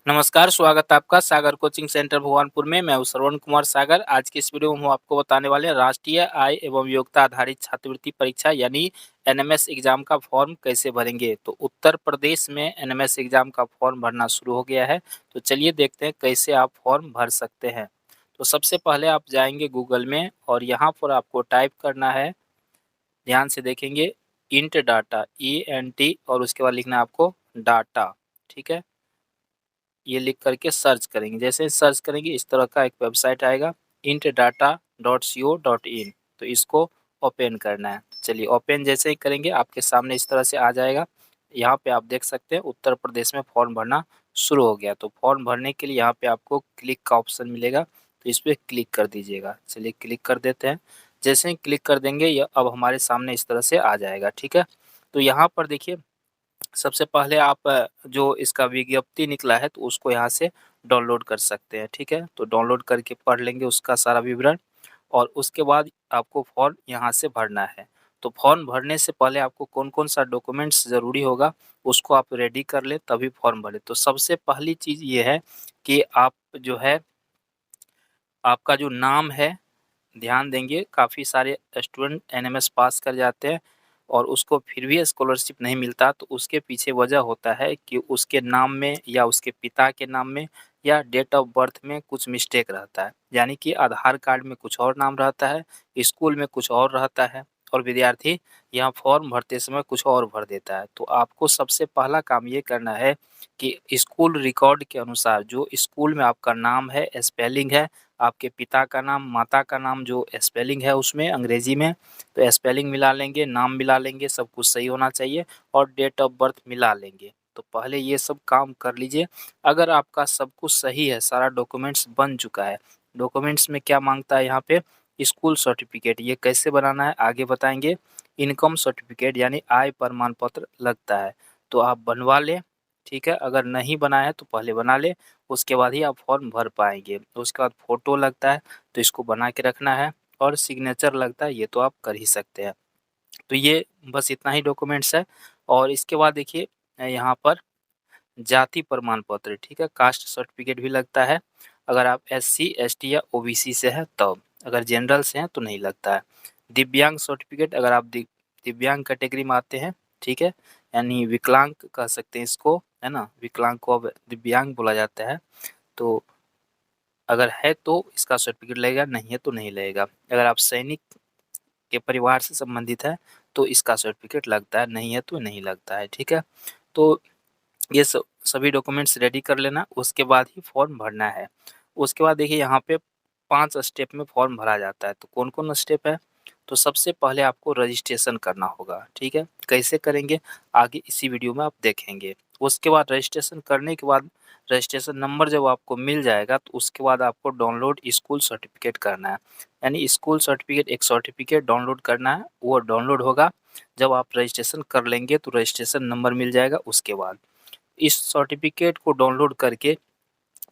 नमस्कार, स्वागत है आपका सागर कोचिंग सेंटर भगवानपुर में। मैं हूँ श्रवण कुमार सागर। आज की इस वीडियो में हम आपको बताने वाले हैं राष्ट्रीय आय एवं योग्यता आधारित छात्रवृत्ति परीक्षा यानी एनएमएस एग्जाम का फॉर्म कैसे भरेंगे। तो उत्तर प्रदेश में एनएमएस एग्जाम का फॉर्म भरना शुरू हो गया है। तो चलिए देखते हैं कैसे आप फॉर्म भर सकते हैं। तो सबसे पहले आप जाएंगे गूगल में और यहाँ पर आपको टाइप करना है, ध्यान से देखेंगे, इंट डाटा ENT और उसके बाद लिखना है आपको डाटा। ठीक है, ये लिख करके सर्च करेंगे। जैसे सर्च करेंगे इस तरह का एक वेबसाइट आएगा intdata.co.in। तो इसको ओपन करना है। चलिए ओपन जैसे ही करेंगे आपके सामने इस तरह से आ जाएगा। यहाँ पे आप देख सकते हैं उत्तर प्रदेश में फॉर्म भरना शुरू हो गया। तो फॉर्म भरने के लिए यहाँ पे आपको क्लिक का ऑप्शन मिलेगा, तो इस पर क्लिक कर दीजिएगा। चलिए क्लिक कर देते हैं। जैसे ही क्लिक कर देंगे यह अब हमारे सामने इस तरह से आ जाएगा। ठीक है, तो यहाँ पर देखिए सबसे पहले आप जो इसका विज्ञप्ति निकला है तो उसको यहाँ से डाउनलोड कर सकते हैं। ठीक है, तो डाउनलोड करके पढ़ लेंगे उसका सारा विवरण और उसके बाद आपको फॉर्म यहाँ से भरना है। तो फॉर्म भरने से पहले आपको कौन कौन सा डॉक्यूमेंट्स ज़रूरी होगा उसको आप रेडी कर लें तभी फॉर्म भरें। तो सबसे पहली चीज़ ये है कि आप जो है आपका जो नाम है, ध्यान देंगे काफ़ी सारे स्टूडेंट एनएमएस पास कर जाते हैं और उसको फिर भी स्कॉलरशिप नहीं मिलता। तो उसके पीछे वजह होता है कि उसके नाम में या उसके पिता के नाम में या डेट ऑफ बर्थ में कुछ मिस्टेक रहता है। यानी कि आधार कार्ड में कुछ और नाम रहता है, स्कूल में कुछ और रहता है और विद्यार्थी यहाँ फॉर्म भरते समय कुछ और भर देता है। तो आपको सबसे पहला काम ये करना है कि स्कूल रिकॉर्ड के अनुसार जो स्कूल में आपका नाम है, स्पेलिंग है, आपके पिता का नाम, माता का नाम जो स्पेलिंग है उसमें अंग्रेजी में, तो स्पेलिंग मिला लेंगे, नाम मिला लेंगे, सब कुछ सही होना चाहिए और डेट ऑफ बर्थ मिला लेंगे। तो पहले ये सब काम कर लीजिए। अगर आपका सब कुछ सही है, सारा डॉक्यूमेंट्स बन चुका है, डॉक्यूमेंट्स में क्या मांगता है यहाँ पे, स्कूल सर्टिफिकेट, ये कैसे बनाना है आगे बताएंगे। इनकम सर्टिफिकेट यानी आय प्रमाण पत्र लगता है, तो आप बनवा लें। ठीक है, अगर नहीं बनाया है तो पहले बना ले, उसके बाद ही आप फॉर्म भर पाएंगे। उसके बाद फ़ोटो लगता है तो इसको बना के रखना है और सिग्नेचर लगता है, ये तो आप कर ही सकते हैं। तो ये बस इतना ही डॉक्यूमेंट्स है। और इसके बाद देखिए यहाँ पर जाति प्रमाण पत्र, ठीक है, कास्ट सर्टिफिकेट भी लगता है अगर आप SC ST या OBC से है तब, अगर जनरल से हैं तो नहीं लगता है। दिव्यांग सर्टिफिकेट अगर आप दिव्यांग कैटेगरी में आते हैं, ठीक है, यानी विकलांग कह सकते हैं इसको, है ना, विकलांग को अब दिव्यांग बोला जाता है। तो अगर है तो इसका सर्टिफिकेट लगेगा, नहीं है तो नहीं लगेगा। अगर आप सैनिक के परिवार से संबंधित है तो इसका सर्टिफिकेट लगता है, नहीं है तो नहीं लगता है। ठीक है, तो ये सभी डॉक्यूमेंट्स रेडी कर लेना, उसके बाद ही फॉर्म भरना है। उसके बाद देखिए यहाँ पे 5 स्टेप में फॉर्म भरा जाता है। तो कौन कौन स्टेप है, तो सबसे पहले आपको रजिस्ट्रेशन करना होगा। ठीक है, कैसे करेंगे आगे इसी वीडियो में आप देखेंगे। उसके बाद रजिस्ट्रेशन करने के बाद रजिस्ट्रेशन नंबर जब आपको मिल जाएगा तो उसके बाद आपको डाउनलोड स्कूल सर्टिफिकेट करना है। यानी स्कूल सर्टिफिकेट, एक सर्टिफिकेट डाउनलोड करना है, वो डाउनलोड होगा जब आप रजिस्ट्रेशन कर लेंगे तो रजिस्ट्रेशन नंबर मिल जाएगा। उसके बाद इस सर्टिफिकेट को डाउनलोड करके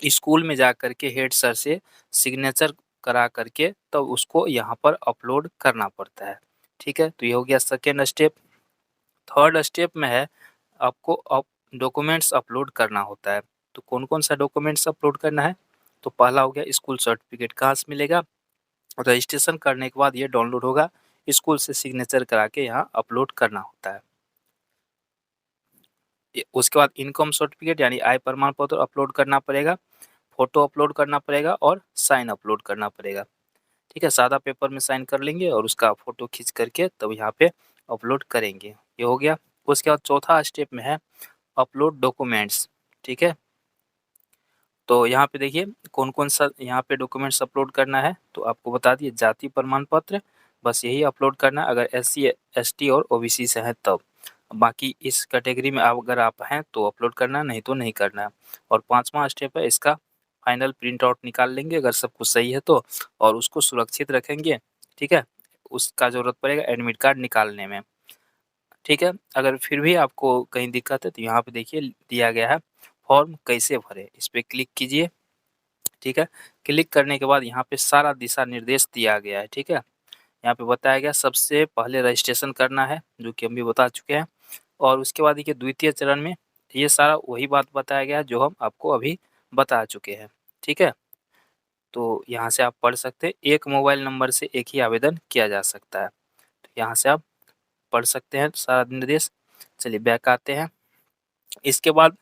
स्कूल में जा करके हेड सर से सिग्नेचर करा करके तब उसको यहाँ पर अपलोड करना पड़ता है। ठीक है, तो ये हो गया सेकेंड स्टेप। थर्ड स्टेप में है आपको डॉक्यूमेंट्स अपलोड करना होता है। तो कौन कौन सा डॉक्यूमेंट्स अपलोड करना है, तो पहला हो गया स्कूल सर्टिफिकेट, कहाँ से मिलेगा, रजिस्ट्रेशन करने के बाद ये डाउनलोड होगा, स्कूल से सिग्नेचर करा के यहाँ अपलोड करना होता है। उसके बाद इनकम सर्टिफिकेट यानी आय प्रमाण पत्र अपलोड करना पड़ेगा, फोटो अपलोड करना पड़ेगा और साइन अपलोड करना पड़ेगा। ठीक है, सादा पेपर में साइन कर लेंगे और उसका फोटो खींच करके तब यहाँ पे अपलोड करेंगे। ये हो गया। उसके बाद चौथा स्टेप में है अपलोड डॉक्यूमेंट्स। ठीक है, तो यहाँ पे देखिए कौन कौन सा यहाँ पे डॉक्यूमेंट्स अपलोड करना है, तो आपको बता दिए जाति प्रमाण पत्र, बस यही अपलोड करना है अगर SC ST और OBC से है तब। बाकी इस कैटेगरी में अगर आप हैं तो अपलोड करना है, नहीं तो नहीं करना है। और पांचवा स्टेप है इसका फाइनल प्रिंट आउट निकाल लेंगे अगर सब कुछ सही है तो, और उसको सुरक्षित रखेंगे। ठीक है, उसका ज़रूरत पड़ेगा एडमिट कार्ड निकालने में। ठीक है, अगर फिर भी आपको कहीं दिक्कत है तो यहाँ पे देखिए दिया गया है फॉर्म कैसे भरें, इस पर क्लिक कीजिए। ठीक है, क्लिक करने के बाद यहाँ पे सारा दिशा निर्देश दिया गया है। ठीक है, यहाँ पे बताया गया सबसे पहले रजिस्ट्रेशन करना है जो कि हम भी बता चुके हैं। और उसके बाद देखिए द्वितीय चरण में ये सारा वही बात बताया गया है जो हम आपको अभी बता चुके हैं, ठीक है। तो यहाँ से आप पढ़ सकते हैं, एक मोबाइल नंबर से एक ही आवेदन किया जा सकता है। तो यहाँ से आप पढ़ सकते हैं सारा निर्देश। चलिए बैक आते हैं। इसके बाद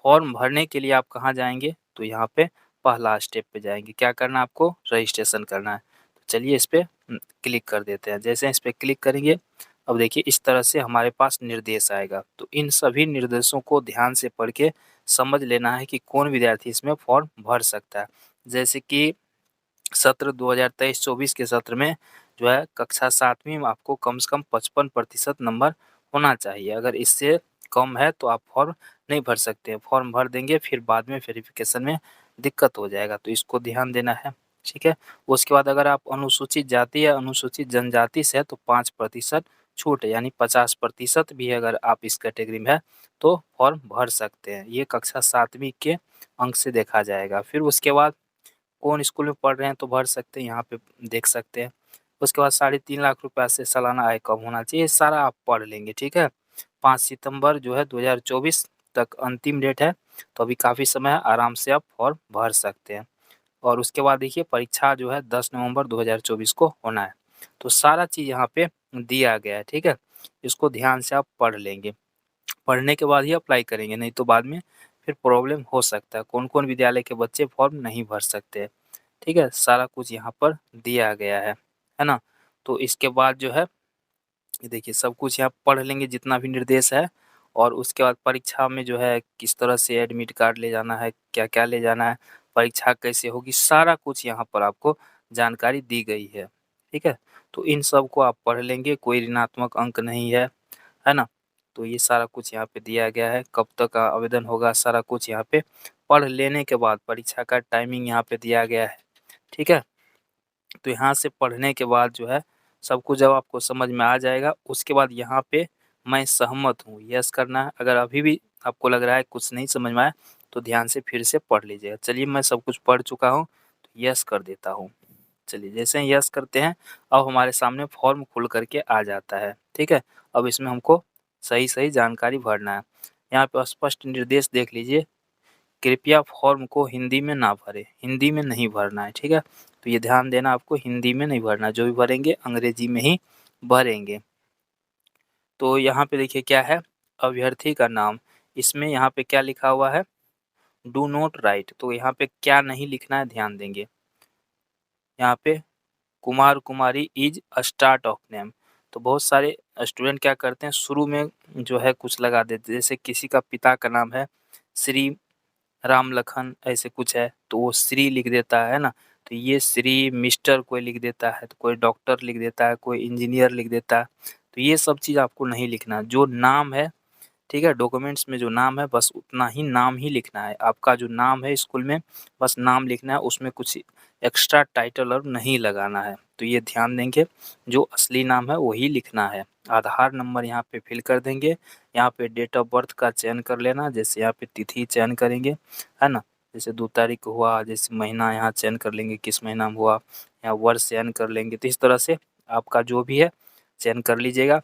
फॉर्म भरने के लिए आप कहाँ जाएंगे, तो यहाँ पे पहला स्टेप पे जाएंगे। क्या करना है आपको, रजिस्ट्रेशन करना है। तो चलिए इस पे क्लिक कर देते हैं। जैसे इस पे क्लिक करेंगे, अब देखिए इस तरह से हमारे पास निर्देश आएगा। तो इन सभी निर्देशों को ध्यान से पढ़ के समझ लेना है कि कौन विद्यार्थी इसमें फॉर्म भर सकता है। जैसे कि सत्र 2023-24 के सत्र में जो है कक्षा 7वीं में आपको कम से कम 55% नंबर होना चाहिए। अगर इससे कम है तो आप फॉर्म नहीं भर सकते हैं। फॉर्म भर देंगे फिर बाद में वेरिफिकेशन में दिक्कत हो जाएगा, तो इसको ध्यान देना है, ठीक है। उसके बाद अगर आप अनुसूचित जाति या अनुसूचित जनजाति से है तो 5% छूट है, यानी 50% भी अगर आप इस कैटेगरी में है तो फॉर्म भर सकते हैं। ये कक्षा 7वीं के अंक से देखा जाएगा। फिर उसके बाद कौन स्कूल में पढ़ रहे हैं तो भर सकते हैं, यहाँ पे देख सकते हैं। उसके बाद 3.5 लाख रुपया से सालाना आय कम होना चाहिए, सारा आप पढ़ लेंगे, ठीक है। 5 सितंबर जो है 2024 तक अंतिम डेट है, तो अभी काफ़ी समय है, आराम से आप फॉर्म भर सकते हैं। और उसके बाद देखिए परीक्षा जो है 10 नवंबर 2024 को होना है। तो सारा चीज़ यहाँ पे दिया गया है, ठीक है। इसको ध्यान से आप पढ़ लेंगे, पढ़ने के बाद ही अप्लाई करेंगे, नहीं तो बाद में फिर प्रॉब्लम हो सकता है। कौन कौन विद्यालय के बच्चे फॉर्म नहीं भर सकते, ठीक है। सारा कुछ यहाँ पर दिया गया है ना। तो इसके बाद जो है ये देखिए सब कुछ यहाँ पढ़ लेंगे जितना भी निर्देश है। और उसके बाद परीक्षा में जो है किस तरह से एडमिट कार्ड ले जाना है, क्या क्या ले जाना है, परीक्षा कैसे होगी, सारा कुछ यहाँ पर आपको जानकारी दी गई है, ठीक है। तो इन सब को आप पढ़ लेंगे, कोई ऋणात्मक अंक नहीं है ना। तो ये सारा कुछ यहाँ पे दिया गया है, कब तक आवेदन होगा, सारा कुछ यहाँ पे पढ़ लेने के बाद परीक्षा का टाइमिंग यहाँ पे दिया गया है, ठीक है। तो यहाँ से पढ़ने के बाद जो है सब कुछ जब आपको समझ में आ जाएगा, उसके बाद यहाँ पे मैं सहमत हूँ यस करना है। अगर अभी भी आपको लग रहा है कुछ नहीं समझ में आया तो ध्यान से फिर से पढ़ लीजिएगा। चलिए मैं सब कुछ पढ़ चुका हूँ तो यस कर देता हूँ। चलिए जैसे ही यस करते हैं अब हमारे सामने फॉर्म खुल करके आ जाता है, ठीक है। अब इसमें हमको सही सही जानकारी भरना है। यहाँ पे स्पष्ट निर्देश देख लीजिए, कृपया फॉर्म को हिंदी में ना भरें, हिंदी में नहीं भरना है, ठीक है। तो ये ध्यान देना, आपको हिंदी में नहीं भरना, जो भी भरेंगे अंग्रेजी में ही भरेंगे। तो यहाँ पे देखिए क्या है, अभ्यर्थी का नाम, इसमें यहाँ पे क्या लिखा हुआ है, डू नॉट राइट। तो यहाँ पे क्या नहीं लिखना है ध्यान देंगे। यहाँ पे कुमार कुमारी इज स्टार्ट ऑफ नेम। तो बहुत सारे स्टूडेंट क्या करते हैं शुरू में जो है कुछ लगा देते हैं, जैसे किसी का पिता का नाम है श्री राम लखन ऐसे कुछ है तो वो श्री लिख देता है ना। तो ये श्री मिस्टर कोई लिख देता है, तो कोई डॉक्टर लिख देता है, कोई इंजीनियर लिख देता है। तो ये सब चीज़ आपको नहीं लिखना, जो नाम है, ठीक है। डॉक्यूमेंट्स में जो नाम है बस उतना ही नाम ही लिखना है। आपका जो नाम है स्कूल में बस नाम लिखना है, उसमें कुछ एक्स्ट्रा टाइटल और नहीं लगाना है। तो ये ध्यान देंगे, जो असली नाम है वही लिखना है। आधार नंबर यहाँ पे फिल कर देंगे। यहाँ पे डेट ऑफ बर्थ का चयन कर लेना, जैसे यहाँ पे तिथि चयन करेंगे, है ना। जैसे 2 तारीख हुआ, जैसे महीना यहाँ चयन कर लेंगे किस महीना में हुआ, यहाँ वर्ष चयन कर लेंगे। तो इस तरह से आपका जो भी है चयन कर लीजिएगा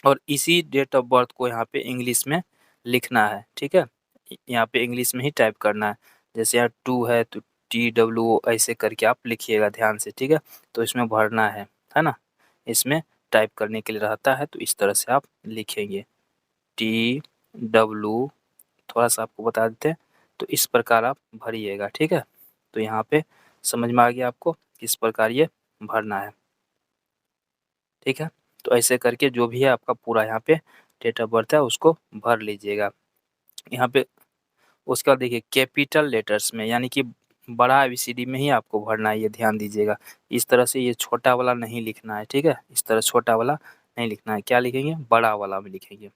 और इसी डेट ऑफ बर्थ को यहाँ पे इंग्लिश में लिखना है, ठीक है। यहाँ पे इंग्लिश में ही टाइप करना है। जैसे यहाँ 2 है तो TW ऐसे करके आप लिखिएगा ध्यान से, ठीक है। तो इसमें भरना है ना। इसमें टाइप करने के लिए रहता है, तो इस तरह से आप लिखेंगे TW, थोड़ा सा आपको बता देते हैं। तो इस प्रकार आप भरिएगा, ठीक है। तो यहाँ पे समझ में आ गया आपको किस प्रकार ये भरना है, ठीक है। तो ऐसे करके जो भी है आपका पूरा यहाँ पे डेट ऑफ बर्थ है उसको भर लीजिएगा यहाँ पे। उसके बाद देखिए कैपिटल लेटर्स में, यानी कि बड़ा ABCD में ही आपको भरना है, ये ध्यान दीजिएगा। इस तरह से ये छोटा वाला नहीं लिखना है, ठीक है। इस तरह छोटा वाला नहीं लिखना है, क्या लिखेंगे, बड़ा वाला में लिखेंगे।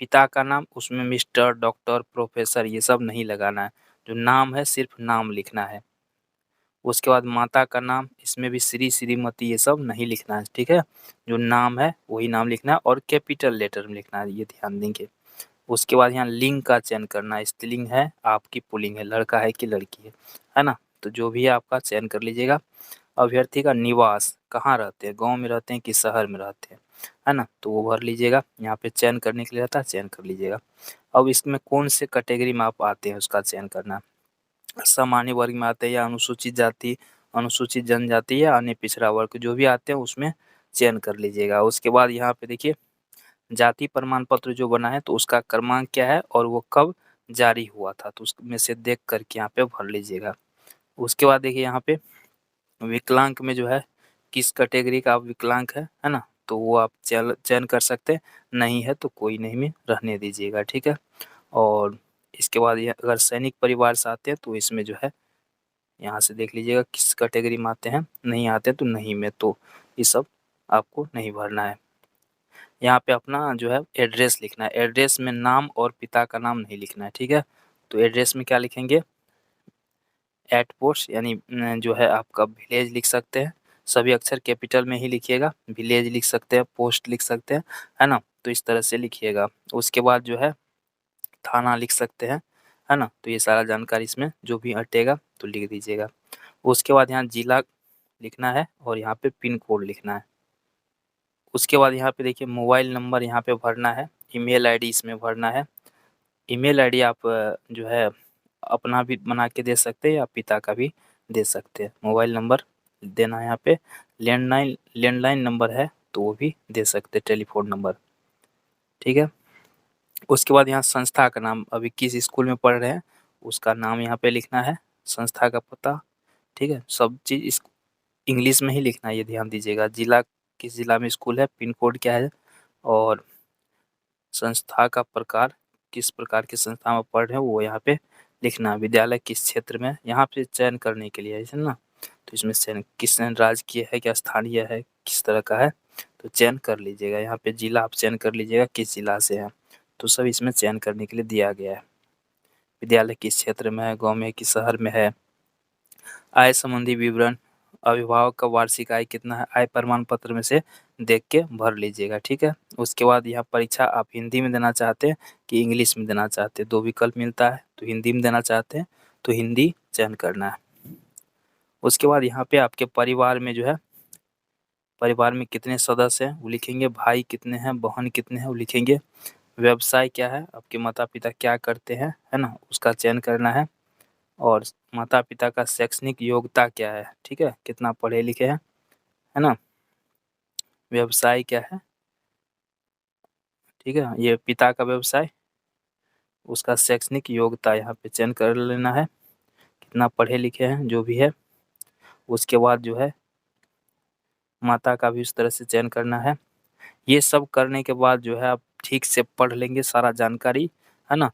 पिता का नाम, उसमें मिस्टर, डॉक्टर, प्रोफेसर ये सब नहीं लगाना है। जो नाम है सिर्फ नाम लिखना है। उसके बाद माता का नाम, इसमें भी श्री, श्रीमती ये सब नहीं लिखना है, ठीक है। जो नाम है वही नाम लिखना है और कैपिटल लेटर में लिखना है, ये ध्यान देंगे। उसके बाद यहाँ लिंग का चयन करना है, स्त्रीलिंग है आपकी पुल्लिंग है, लड़का है कि लड़की है ना। तो जो भी है आपका चयन कर लीजिएगा। अभ्यर्थी का निवास, कहाँ रहते हैं, गांव में रहते हैं कि शहर में रहते हैं, है ना, तो वो भर लीजिएगा। यहाँ पे चयन करने के लिए रहता है, चयन कर लीजिएगा। अब इसमें कौन से कैटेगरी में आप आते हैं उसका चयन करना, सामान्य वर्ग में आते हैं या अनुसूचित जाति, अनुसूचित जनजाति या अन्य पिछड़ा वर्ग, जो भी आते हैं उसमें चयन कर लीजिएगा। उसके बाद यहाँ पे देखिए जाति प्रमाण पत्र जो बना है तो उसका क्रमांक क्या है और वो कब जारी हुआ था, तो उसमें से देख करके यहाँ पे भर लीजिएगा। उसके बाद देखिए यहाँ पे विकलांग में जो है किस कैटेगरी का आप विकलांग है ना, तो वो आप चयन कर सकते हैं, नहीं है तो कोई नहीं में रहने दीजिएगा, ठीक है। और इसके बाद ये अगर सैनिक परिवार से आते हैं तो इसमें जो है यहाँ से देख लीजिएगा किस कैटेगरी में आते हैं, नहीं आते तो नहीं में, तो ये सब आपको नहीं भरना है। यहाँ पे अपना जो है एड्रेस लिखना है, एड्रेस में नाम और पिता का नाम नहीं लिखना है, ठीक है। तो एड्रेस में क्या लिखेंगे, एट पोस्ट यानी जो है आपका विलेज लिख सकते हैं, सभी अक्षर कैपिटल में ही लिखिएगा, विलेज लिख सकते हैं, पोस्ट लिख सकते हैं, है ना, तो इस तरह से लिखिएगा। उसके बाद जो है थाना लिख सकते हैं, है ना, तो ये सारा जानकारी इसमें जो भी अटेगा तो लिख दीजिएगा। उसके बाद यहाँ जिला लिखना है और यहाँ पे पिन कोड लिखना है। उसके बाद यहाँ पे देखिए मोबाइल नंबर यहाँ पे भरना है, ईमेल आईडी इसमें भरना है। ईमेल आईडी आप जो है अपना भी बना के दे सकते हैं या पिता का भी दे सकते हैं। मोबाइल नंबर देना है यहाँ पे, लैंडलाइन नंबर है तो वो भी दे सकते हैं, टेलीफोन नंबर, ठीक है। उसके बाद यहाँ संस्था का नाम, अभी किस स्कूल में पढ़ रहे हैं उसका नाम यहाँ पे लिखना है, संस्था का पता, ठीक है। सब चीज़ इस इंग्लिश में ही लिखना है, ये ध्यान दीजिएगा। जिला किस जिला में स्कूल है, पिन कोड क्या है, और संस्था का प्रकार, किस प्रकार की संस्था में पढ़ रहे हैं वो यहाँ पे लिखना। विद्यालय किस क्षेत्र में, यहाँ पे चयन करने के लिए है ना, तो इसमें चयन किस राजकीय है क्या स्थानीय है किस तरह का है, तो चयन कर लीजिएगा। यहाँ पे जिला आप चयन कर लीजिएगा किस जिला से है, तो सब इसमें चयन करने के लिए दिया गया है। विद्यालय किस क्षेत्र में है, गाँव में कि शहर में है। आय संबंधी विवरण, अभिभावक का वार्षिक आय कितना है, आय प्रमाण पत्र में से देख के भर लीजिएगा, ठीक है। उसके बाद यहाँ परीक्षा आप हिंदी में देना चाहते हैं कि इंग्लिश में देना चाहते हैं, दो विकल्प मिलता है, तो हिंदी में देना चाहते हैं तो हिंदी चयन करना है। उसके बाद यहाँ पे आपके परिवार में जो है, परिवार में कितने सदस्य हैं वो लिखेंगे, भाई कितने हैं, बहन कितने हैं वो लिखेंगे, व्यवसाय क्या है, आपके माता पिता क्या करते हैं, है ना, उसका चयन करना है। और माता पिता का शैक्षणिक योग्यता क्या है, ठीक है, कितना पढ़े लिखे हैं, है ना, व्यवसाय क्या है, ठीक है, ये पिता का व्यवसाय, उसका शैक्षणिक योग्यता यहाँ पे चयन कर लेना है, कितना पढ़े लिखे हैं जो भी है। उसके बाद जो है माता का भी उस तरह से चयन करना है। ये सब करने के बाद जो है आप ठीक से पढ़ लेंगे सारा जानकारी, है ना,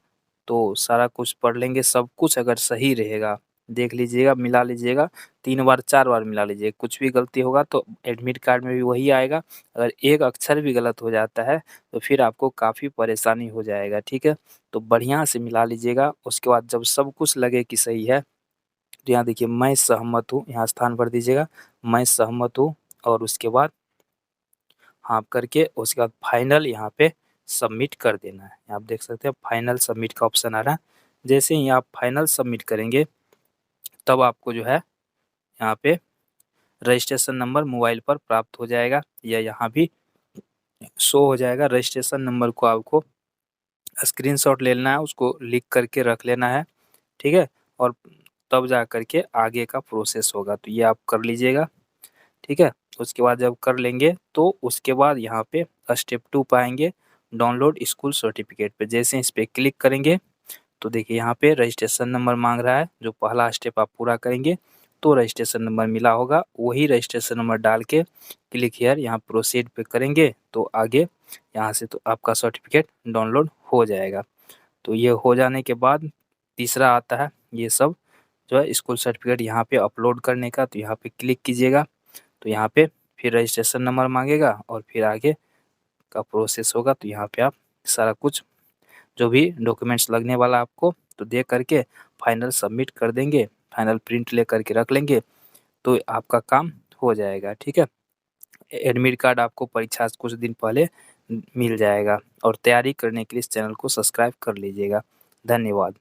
तो सारा कुछ पढ़ लेंगे, सब कुछ अगर सही रहेगा देख लीजिएगा, मिला लीजिएगा, 3 बार 4 बार मिला लीजिएगा, कुछ भी गलती होगा तो एडमिट कार्ड में भी वही आएगा। अगर एक अक्षर भी गलत हो जाता है तो फिर आपको काफ़ी परेशानी हो जाएगा, ठीक है। तो बढ़िया से मिला लीजिएगा। उसके बाद जब सब कुछ लगे कि सही है तो यहाँ देखिए मैं सहमत हूँ, यहाँ स्थान भर दीजिएगा, मैं सहमत हूँ, और उसके बाद हाँ करके उसके बाद फाइनल यहाँ पे सबमिट कर देना है। आप देख सकते हैं फाइनल सबमिट का ऑप्शन आ रहा है। जैसे ही आप फाइनल सबमिट करेंगे तब आपको जो है यहाँ पे रजिस्ट्रेशन नंबर मोबाइल पर प्राप्त हो जाएगा, या यहाँ भी शो हो जाएगा। रजिस्ट्रेशन नंबर को आपको स्क्रीनशॉट ले लेना है, उसको लिख करके रख लेना है, ठीक है, और तब जा करके आगे का प्रोसेस होगा, तो ये आप कर लीजिएगा, ठीक है। उसके बाद जब कर लेंगे तो उसके बाद यहाँ पे स्टेप 2 पाएंगे, डाउनलोड स्कूल सर्टिफिकेट पे जैसे इस पर क्लिक करेंगे तो देखिए यहाँ पे रजिस्ट्रेशन नंबर मांग रहा है, जो पहला स्टेप आप पूरा करेंगे तो रजिस्ट्रेशन नंबर मिला होगा, वही रजिस्ट्रेशन नंबर डाल के क्लिक हियर यहाँ प्रोसीड पे करेंगे तो आगे यहाँ से तो आपका सर्टिफिकेट डाउनलोड हो जाएगा। तो ये हो जाने के बाद तीसरा आता है ये सब जो है स्कूल सर्टिफिकेट यहाँ पे अपलोड करने का, तो यहाँ पे क्लिक कीजिएगा, तो यहाँ पे फिर रजिस्ट्रेशन नंबर मांगेगा और फिर आगे का प्रोसेस होगा, तो यहाँ पे आप सारा कुछ जो भी डॉक्यूमेंट्स लगने वाला आपको तो दे करके फाइनल सबमिट कर देंगे, फाइनल प्रिंट ले करके रख लेंगे तो आपका काम हो जाएगा, ठीक है। एडमिट कार्ड आपको परीक्षा से कुछ दिन पहले मिल जाएगा। और तैयारी करने के लिए इस चैनल को सब्सक्राइब कर लीजिएगा। धन्यवाद।